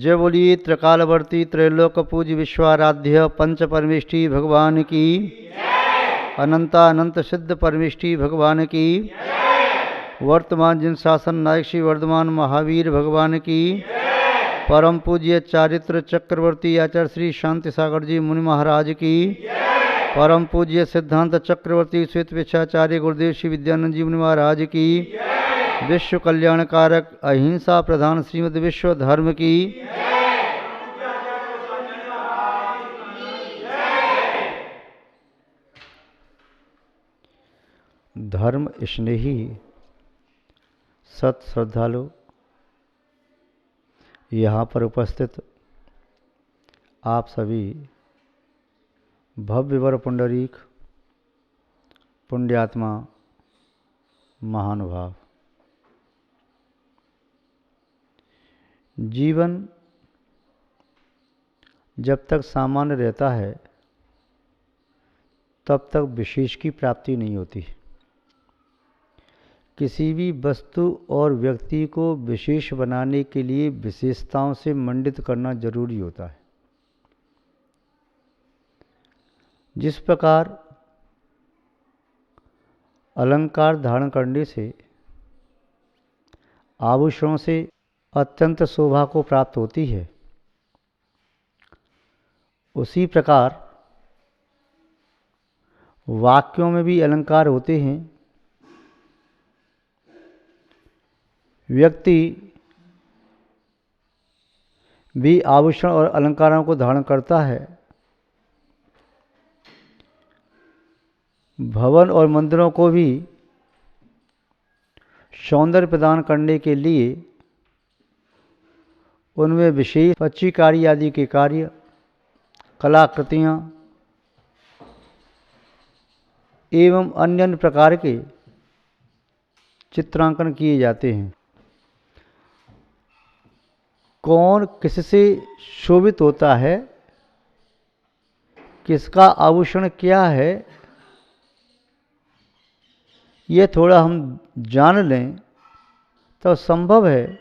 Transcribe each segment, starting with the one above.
जय बोलिए त्रिकालवर्ती त्रैलोक पूज्य विश्वाराध्य पंच परमेष्टि भगवान की, अनंतानंत सिद्ध परमेष्टि भगवान की, वर्तमान जिन शासन नायक श्री वर्धमान महावीर भगवान की, परम पूज्य चारित्र चक्रवर्ती आचार्य श्री शांति सागर जी मुनि महाराज की, परम पूज्य सिद्धांत चक्रवर्ती श्वेत विचाचार्य गुरुदेव श्री विद्यानंद जी मुनि महाराज की, विश्व कल्याण कारक अहिंसा प्रधान श्रीमद विश्व धर्म की, धर्म स्नेही सत श्रद्धालु यहाँ पर उपस्थित आप सभी भव्य वर पुंडरीक पुण्यात्मा महानुभाव, जीवन जब तक सामान्य रहता है तब तक विशेष की प्राप्ति नहीं होती। किसी भी वस्तु और व्यक्ति को विशेष बनाने के लिए विशेषताओं से मंडित करना जरूरी होता है। जिस प्रकार अलंकार धारण करने से आभूषणों से अत्यंत शोभा को प्राप्त होती है, उसी प्रकार वाक्यों में भी अलंकार होते हैं। व्यक्ति भी आभूषण और अलंकारों को धारण करता है। भवन और मंदिरों को भी सौंदर्य प्रदान करने के लिए उनमें विशेष पच्चीकारी आदि के कार्य, कलाकृतियाँ एवं अन्य अन्य प्रकार के चित्रांकन किए जाते हैं। कौन किससे शोभित होता है, किसका आभूषण क्या है, ये थोड़ा हम जान लें तो संभव है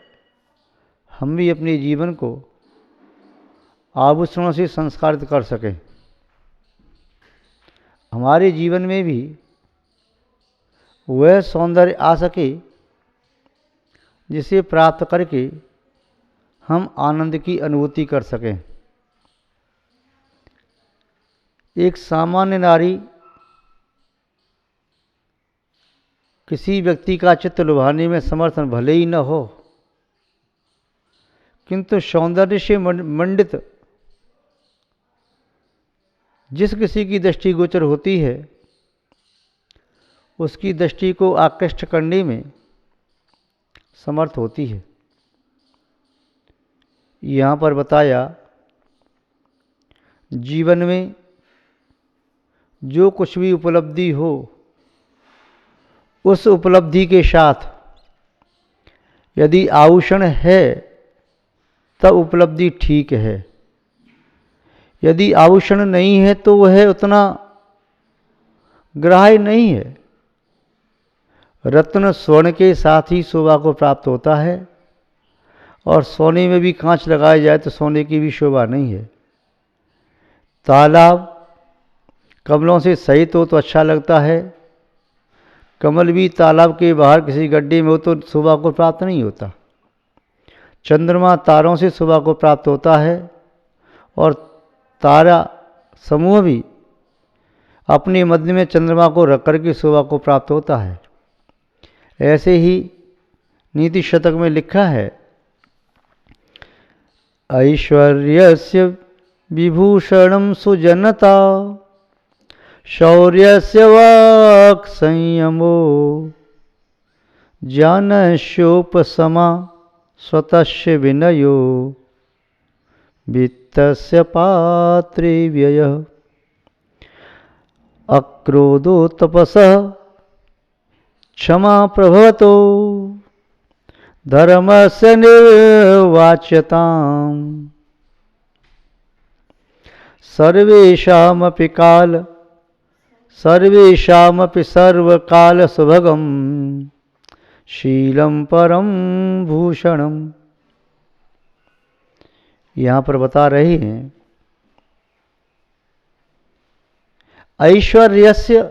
हम भी अपने जीवन को आभूषणों से संस्कारित कर सकें। हमारे जीवन में भी वह सौंदर्य आ सके जिसे प्राप्त करके हम आनंद की अनुभूति कर सकें। एक सामान्य नारी किसी व्यक्ति का चित्त लुभाने में समर्थ भले ही न हो, किंतु सौंदर्य से मंडित जिस किसी की दृष्टि गोचर होती है, उसकी दृष्टि को आकृष्ट करने में समर्थ होती है। यहाँ पर बताया, जीवन में जो कुछ भी उपलब्धि हो, उस उपलब्धि के साथ यदि आभूषण है तब उपलब्धि ठीक है। यदि आभूषण नहीं है तो वह उतना ग्राह्य नहीं है। रत्न स्वर्ण के साथ ही शोभा को प्राप्त होता है, और सोने में भी कांच लगाया जाए तो सोने की भी शोभा नहीं है। तालाब कमलों से सहित हो तो अच्छा लगता है, कमल भी तालाब के बाहर किसी गड्ढे में हो तो शोभा को प्राप्त नहीं होता। चंद्रमा तारों से शोभा को प्राप्त होता है, और तारा समूह भी अपने मध्य में चंद्रमा को रख करके शोभा को प्राप्त होता है। ऐसे ही नीति शतक में लिखा है, ऐश्वर्यस्य विभूषणं सुजनता, शौर्यस्य वाक् संयमो, ज्ञानस्योपशमा स्वतस्य विनयो, वित्तस्य पात्रे व्ययः, अक्रोधो तपसः क्षमा प्रभवतो, धर्मस्य निर्वाच्यताम्, सर्वेषामपि काल सर्वेषामपि सर्वकाल सुभगं शीलं परम भूषणम। यहाँ पर बता रहे हैं, ऐश्वर्यस्य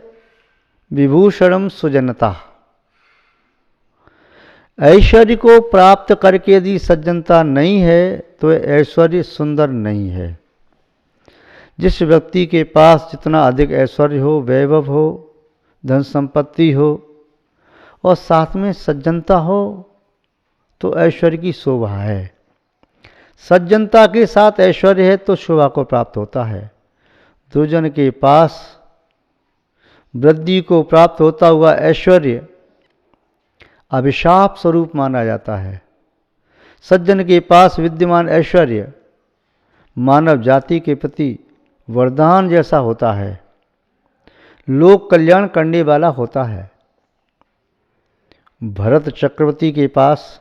विभूषणम सुजनता। ऐश्वर्य को प्राप्त करके यदि सज्जनता नहीं है तो ऐश्वर्य सुंदर नहीं है। जिस व्यक्ति के पास जितना अधिक ऐश्वर्य हो, वैभव हो, धन संपत्ति हो और साथ में सज्जनता हो तो ऐश्वर्य की शोभा है। सज्जनता के साथ ऐश्वर्य है तो शोभा को प्राप्त होता है। दुर्जन के पास वृद्धि को प्राप्त होता हुआ ऐश्वर्य अभिशाप स्वरूप माना जाता है। सज्जन के पास विद्यमान ऐश्वर्य मानव जाति के प्रति वरदान जैसा होता है, लोक कल्याण करने वाला होता है। भरत चक्रवर्ती के पास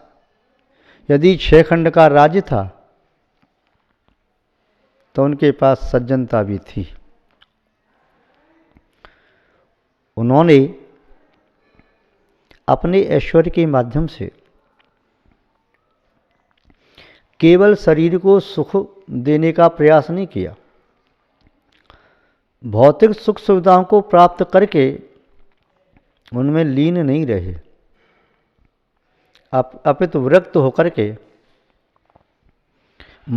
यदि 6 खंड का राज्य था तो उनके पास सज्जनता भी थी। उन्होंने अपने ऐश्वर्य के माध्यम से केवल शरीर को सुख देने का प्रयास नहीं किया, भौतिक सुख सुविधाओं को प्राप्त करके उनमें लीन नहीं रहे, अपितु विरक्त होकर के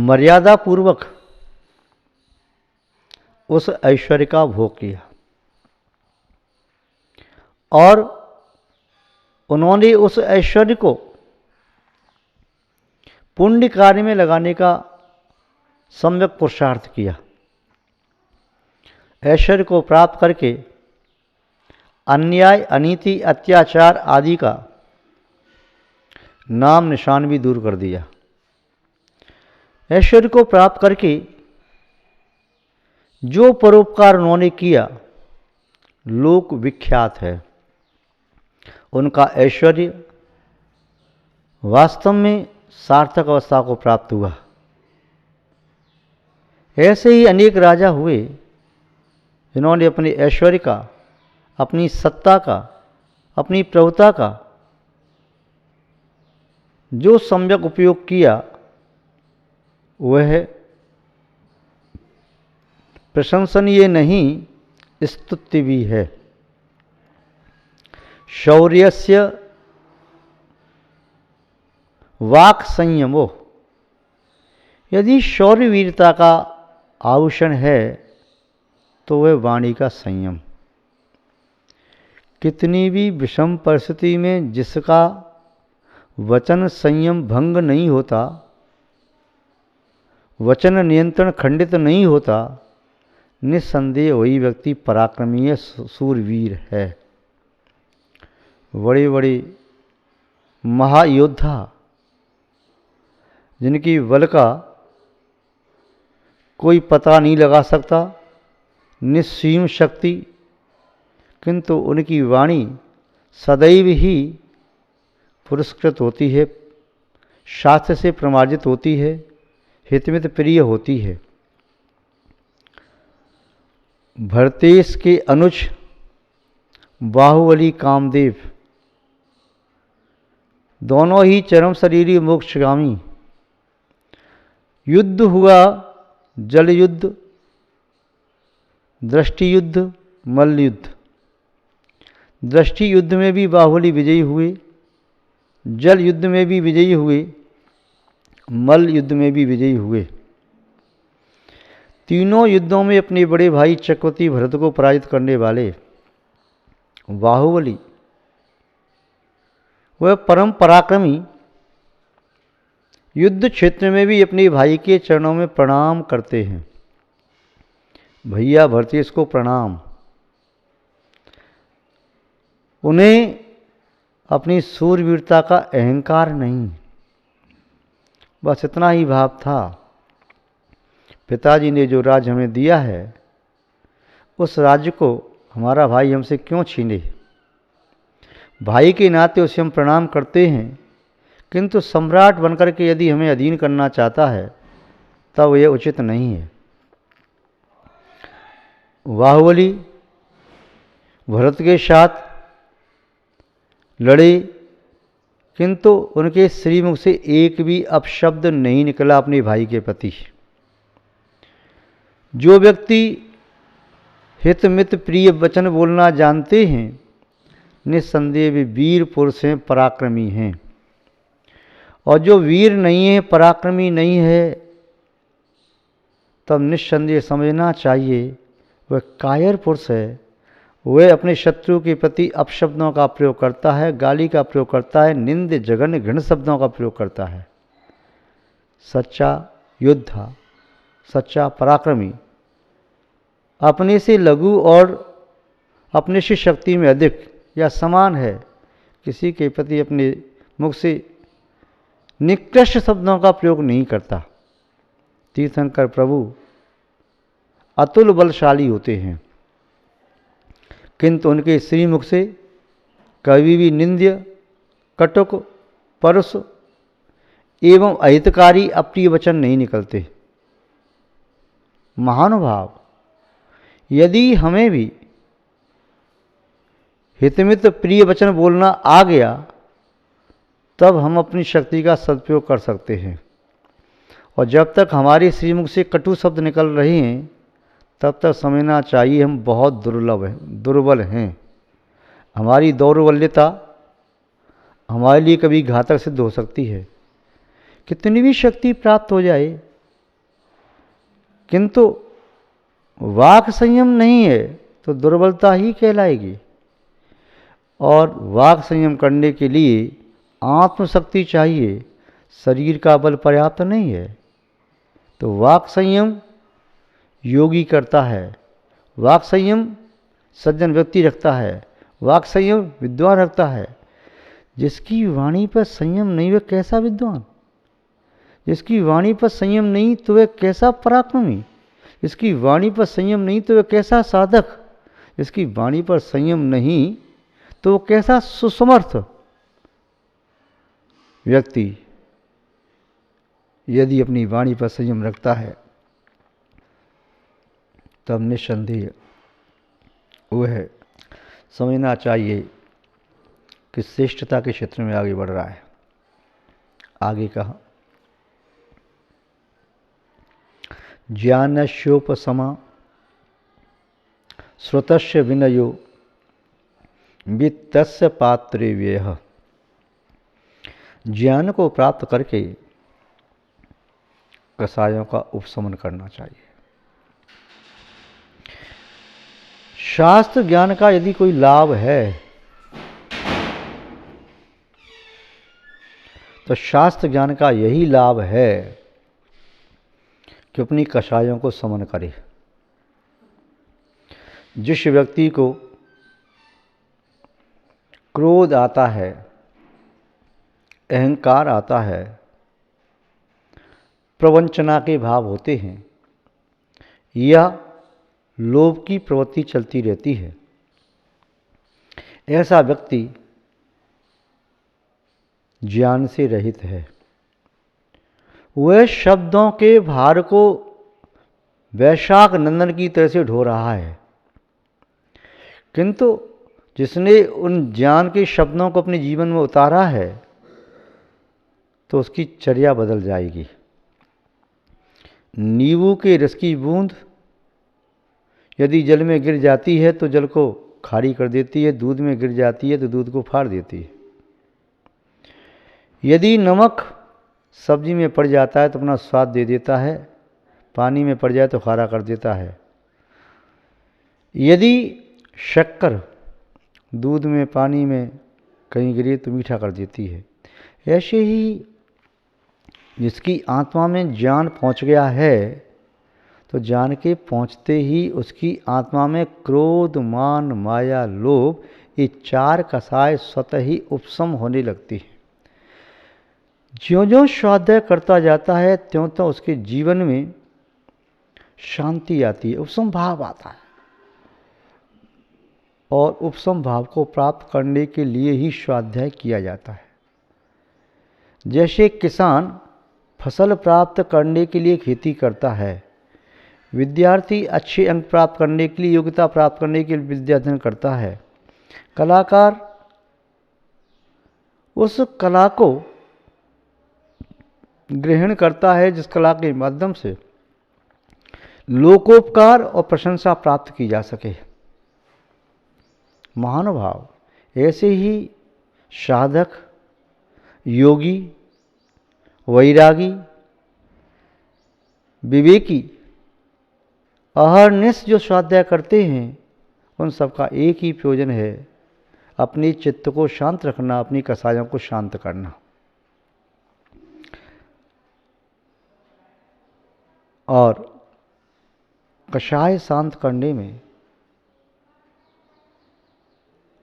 मर्यादा पूर्वक उस ऐश्वर्य का भोग किया और उन्होंने उस ऐश्वर्य को पुण्य कार्य में लगाने का सम्यक पुरुषार्थ किया। ऐश्वर्य को प्राप्त करके अन्याय, अनीति, अत्याचार आदि का नाम निशान भी दूर कर दिया। ऐश्वर्य को प्राप्त करके जो परोपकार उन्होंने किया लोक विख्यात है। उनका ऐश्वर्य वास्तव में सार्थक अवस्था को प्राप्त हुआ। ऐसे ही अनेक राजा हुए जिन्होंने अपने ऐश्वर्य का, अपनी सत्ता का, अपनी प्रभुता का जो सम्यक उपयोग किया वह प्रशंसनीय नहीं, स्तुत्य भी है। शौर्यस्य वाक् संयमो। यदि शौर्य वीरता का आभूषण है तो वह वाणी का संयम। कितनी भी विषम परिस्थिति में जिसका वचन संयम भंग नहीं होता, वचन नियंत्रण खंडित नहीं होता, निस्संदेह वही व्यक्ति पराक्रमीय सूरवीर है। बड़े बड़े महायोद्धा जिनकी बल का कोई पता नहीं लगा सकता, निस्सीम शक्ति, किंतु उनकी वाणी सदैव ही पुरस्कृत होती है, शास्त्र से प्रमाणित होती है, हितमित प्रिय होती है। भरतेश के अनुज बाहुबली कामदेव दोनों ही चरम शरीरी मोक्षगामी। युद्ध हुआ, जल युद्ध, दृष्टि युद्ध, मल्ल युद्ध। दृष्टि युद्ध में भी बाहुबली विजयी हुए, जल युद्ध में भी विजयी हुए, मल्ल युद्ध में भी विजयी हुए। तीनों युद्धों में अपने बड़े भाई चक्रवर्ती भरत को पराजित करने वाले बाहुबली वह परम पराक्रमी युद्ध क्षेत्र में भी अपने भाई के चरणों में प्रणाम करते हैं। भैया भरतेश को प्रणाम। उन्हें अपनी सूरवीरता का अहंकार नहीं, बस इतना ही भाव था, पिताजी ने जो राज्य हमें दिया है उस राज्य को हमारा भाई हमसे क्यों छीने। भाई के नाते उसे हम प्रणाम करते हैं, किंतु सम्राट बनकर के यदि हमें अधीन करना चाहता है तब यह उचित नहीं है। बाहुबली भरत के साथ लड़े, किंतु उनके श्रीमुख से एक भी अपशब्द नहीं निकला अपने भाई के प्रति। जो व्यक्ति हित मित प्रिय वचन बोलना जानते हैं, निस्संदेह वे वीर पुरुष हैं, पराक्रमी हैं। और जो वीर नहीं है, पराक्रमी नहीं है, तब निस्संदेह समझना चाहिए वह कायर पुरुष है। वह अपने शत्रु के प्रति अपशब्दों का प्रयोग करता है, गाली का प्रयोग करता है, निंद जघन्य घृण शब्दों का प्रयोग करता है। सच्चा योद्धा, सच्चा पराक्रमी अपने से लघु और अपने से शक्ति में अधिक या समान है, किसी के प्रति अपने मुख से निकृष्ट शब्दों का प्रयोग नहीं करता। तीर्थंकर प्रभु अतुल बलशाली होते हैं, किंतु उनके श्रीमुख से कभी भी निंद्य, कटुक, परुष एवं अहितकारी अप्रिय वचन नहीं निकलते। महानुभाव, यदि हमें भी हितमित प्रिय वचन बोलना आ गया, तब हम अपनी शक्ति का सदुपयोग कर सकते हैं। और जब तक हमारे श्रीमुख से कटु शब्द निकल रहे हैं, तब तक समझना चाहिए हम बहुत दुर्बल हैं। हमारी दौर्बल्यता हमारे लिए कभी घातक सिद्ध हो सकती है। कितनी भी शक्ति प्राप्त हो जाए, किंतु वाक संयम नहीं है तो दुर्बलता ही कहलाएगी। और वाक संयम करने के लिए आत्मशक्ति चाहिए, शरीर का बल पर्याप्त नहीं है। तो वाक संयम योगी करता है, वाक संयम सज्जन व्यक्ति रखता है, वाक संयम विद्वान रखता है। जिसकी वाणी पर संयम नहीं, वह कैसा विद्वान? जिसकी वाणी पर संयम नहीं तो वह कैसा पराक्रमी? जिसकी वाणी पर संयम नहीं तो वह कैसा साधक? जिसकी वाणी पर संयम नहीं तो वह कैसा सुसमर्थ व्यक्ति? यदि अपनी वाणी पर संयम रखता है, तब निस्संदेह वह समझना चाहिए कि श्रेष्ठता के क्षेत्र में आगे बढ़ रहा है। आगे कहा, ज्ञानस्योपसमा श्रुतस्य विनयो वित्तस्य पात्रे व्ययः। ज्ञान को प्राप्त करके कसायों का उपशमन करना चाहिए। शास्त्र ज्ञान का यदि कोई लाभ है तो शास्त्र ज्ञान का यही लाभ है कि अपनी कसायों को समन करे। जिस व्यक्ति को क्रोध आता है, अहंकार आता है, प्रवंचना के भाव होते हैं या लोभ की प्रवृत्ति चलती रहती है, ऐसा व्यक्ति ज्ञान से रहित है। वह शब्दों के भार को वैशाख नंदन की तरह से ढो रहा है, किंतु जिसने उन ज्ञान के शब्दों को अपने जीवन में उतारा है तो उसकी चर्या बदल जाएगी। नींबू के रस की बूंद यदि जल में गिर जाती है तो जल को खारी कर देती है, दूध में गिर जाती है तो दूध को फाड़ देती है। यदि नमक सब्जी में पड़ जाता है तो अपना स्वाद दे देता है, पानी में पड़ जाए तो खारा कर देता है। यदि शक्कर दूध में, पानी में कहीं गिरी तो मीठा कर देती है। ऐसे ही जिसकी आत्मा में ज्ञान पहुंच गया है तो ज्ञान के पहुंचते ही उसकी आत्मा में क्रोध, मान, माया, लोभ ये चार कसाय स्वतः ही उपशम होने लगती हैं। ज्यों ज्यों स्वाध्याय करता जाता है त्यों त्यों उसके जीवन में शांति आती है, उपशम भाव आता है। और उपशम भाव को प्राप्त करने के लिए ही स्वाध्याय किया जाता है। जैसे किसान फसल प्राप्त करने के लिए खेती करता है, विद्यार्थी अच्छे अंक प्राप्त करने के लिए, योग्यता प्राप्त करने के लिए विद्याध्ययन करता है, कलाकार उस कला को ग्रहण करता है जिस कला के माध्यम से लोकोपकार और प्रशंसा प्राप्त की जा सके। महानुभाव, ऐसे ही साधक, योगी, वैरागी, विवेकी अहर्निश जो स्वाध्याय करते हैं उन सबका एक ही प्रयोजन है, अपनी चित्त को शांत रखना, अपनी कसायों को शांत करना। और कषाय शांत करने में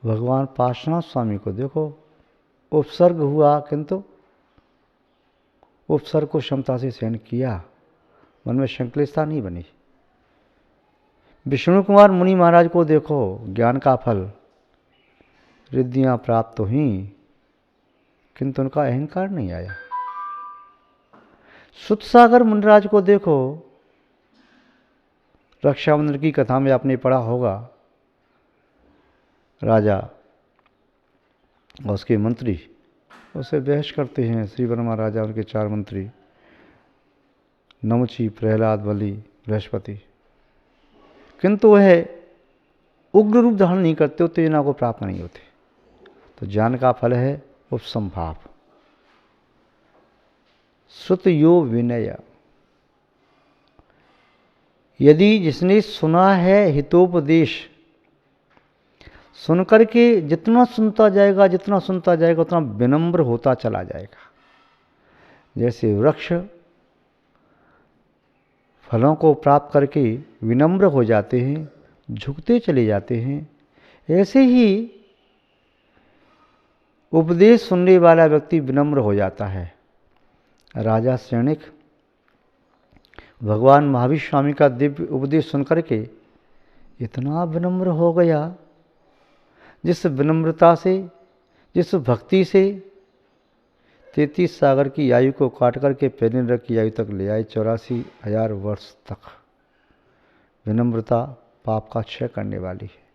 भगवान पार्श्वनाथ स्वामी को देखो, उपसर्ग हुआ किंतु उपसर्ग को क्षमता से सहन किया, मन में संक्लिष्टता नहीं बनी। विष्णु कुमार मुनि महाराज को देखो, ज्ञान का फल रिद्धियां प्राप्त हुई किंतु उनका अहंकार नहीं आया। सुतसागर मुनिराज को देखो, रक्षाबंधन की कथा में आपने पढ़ा होगा, राजा और उसके मंत्री उससे बहस करते हैं। श्री वर्मा राजा, उनके 4 मंत्री, नमची, प्रहलाद, बलि, बृहस्पति, किंतु वह उग्र रूप धारण नहीं करते, उत्तेजना को प्राप्त नहीं होते। तो ज्ञान का फल है उपसंभाव। सुत यो विनय, यदि जिसने सुना है हितोपदेश, सुनकर के जितना सुनता जाएगा उतना विनम्र होता चला जाएगा। जैसे वृक्ष फलों को प्राप्त करके विनम्र हो जाते हैं, झुकते चले जाते हैं, ऐसे ही उपदेश सुनने वाला व्यक्ति विनम्र हो जाता है। राजा सैनिक भगवान महावीर स्वामी का दिव्य उपदेश सुनकर के इतना विनम्र हो गया, जिस विनम्रता से, जिस भक्ति से 33 सागर की आयु को काट करके पेरिंद्र की आयु तक ले आए, 84,000 वर्ष तक। विनम्रता पाप का क्षय करने वाली है।